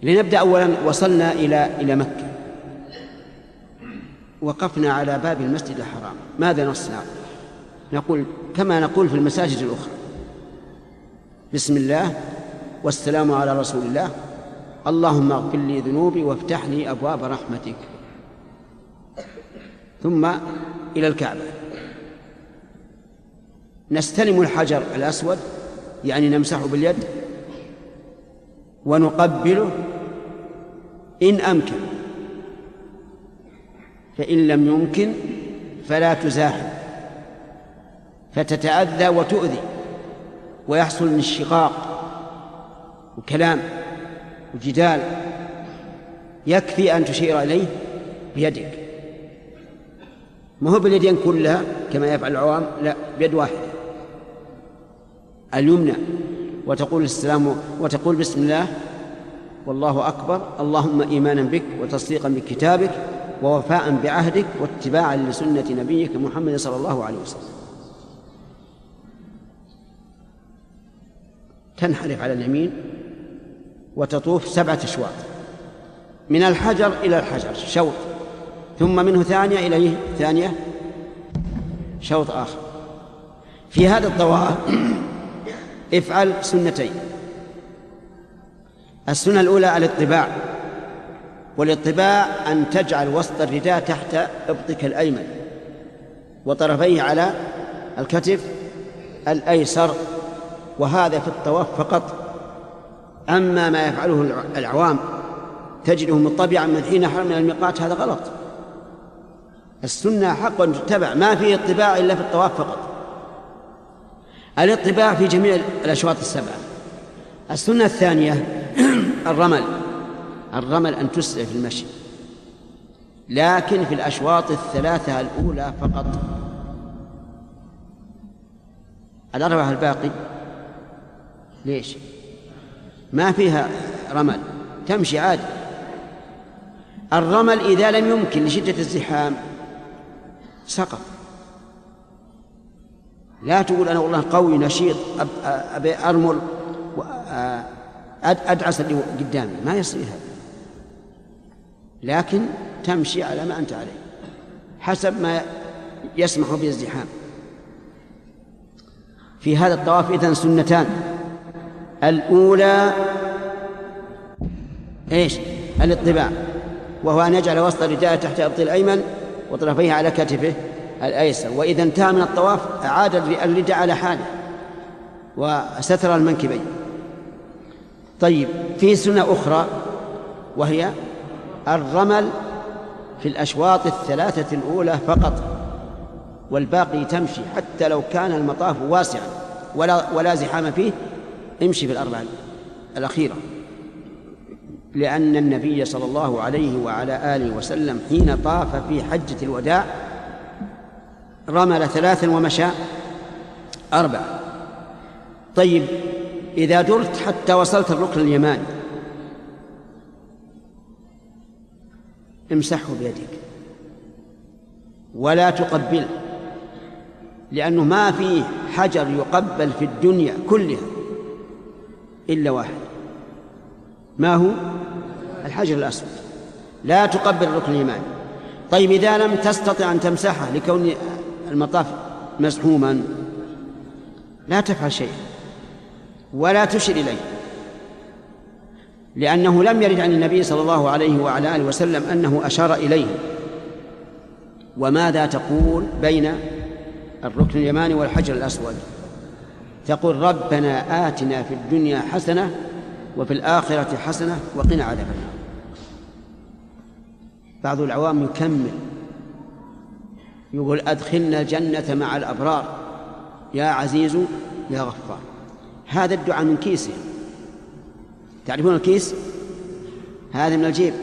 لنبدأ أولا. وصلنا إلى مكة، وقفنا على باب المسجد الحرام، ماذا نصنع؟ نقول كما نقول في المساجد الأخرى: بسم الله والسلام على رسول الله، اللهم اغفر لي ذنوبي وافتح لي أبواب رحمتك، ثم إلى الكعبة. نستلم الحجر الأسود، يعني نمسحه باليد ونقبله إن أمكن، فإن لم يمكن فلا تزاحم فتتأذى وتؤذي ويحصل انشقاق وكلام وجدال. يكفي أن تشير إليه بيدك، ما هو باليدين كلها كما يفعل العوام، لا، بيد واحدة اليمنى، وتقول السلام وتقول بسم الله والله أكبر، اللهم إيمانا بك وتصديقا بكتابك ووفاء بعهدك واتباعا لسنة نبيك محمد صلى الله عليه وسلم. تنحرف على اليمين وتطوف 7 أشواط، من الحجر إلى الحجر شوط، ثم منه ثانية إليه ثانية شوط آخر. في هذا الطواف افعل سنتين. السنة الأولى الاطباع، والاطباع أن تجعل وسط الرداء تحت إبطك الأيمن وطرفيه على الكتف الأيسر، وهذا في الطواف فقط. أما ما يفعله العوام تجده مطبعا من حين حرم من الميقات، هذا غلط. السنة حق أن تتبع، ما فيه اطباع إلا في الطواف فقط. الاطباع في جميع الأشواط 7. السنة الثانية الرمل أن تسرع في المشي، لكن في الأشواط 3 الأولى فقط. 4 الباقي ليش؟ ما فيها رمل، تمشي عادي. الرمل إذا لم يمكن لشدة الزحام سقط. لا تقول أنا والله قوي نشيط أبي أرمل أدعس اللي قدامي، ما يصير هذا، لكن تمشي على ما أنت عليه حسب ما يسمح به الزحام. في هذا الطواف إذن سنتان. الأولى إيش؟ الاطباع، وهو أن يجعل وسط الرداء تحت إبط الأيمن وطرفيه على كتفه الأيسر، وإذا انتهى من الطواف أعاد الرداء على حاله وستر المنكبين. طيب، في سنة أخرى وهي الرمل في الأشواط 3 الأولى فقط، والباقي تمشي حتى لو كان المطاف واسعا ولا زحام فيه، امشي في 4 الأخيرة، لأن النبي صلى الله عليه وعلى آله وسلم حين طاف في حجة الوداع رمل 3 ومشى 4. طيب، إذا درت حتى وصلت الركن اليماني امسحه بيدك ولا تقبله، لأنه ما فيه حجر يقبل في الدنيا كلها إلا واحد، ما هو؟ الحجر الأسود. لا تقبل الركن اليماني. طيب، إذا لم تستطع أن تمسحه لكون المطاف مزحوما لا تفعل شيئا ولا تشر إليه، لأنه لم يرد عن النبي صلى الله عليه وعلى آله وسلم أنه أشار إليه. وماذا تقول بين الركن اليماني والحجر الأسود؟ تقول ربنا آتنا في الدنيا حسنة وفي الآخرة حسنة وقنا عذاب النار. بعض العوام يكمل يقول أدخلنا الجنة مع الأبرار يا عزيز يا غفار. هذا الدعاء من كيسه، تعرفون الكيس؟ هذا من الجيب،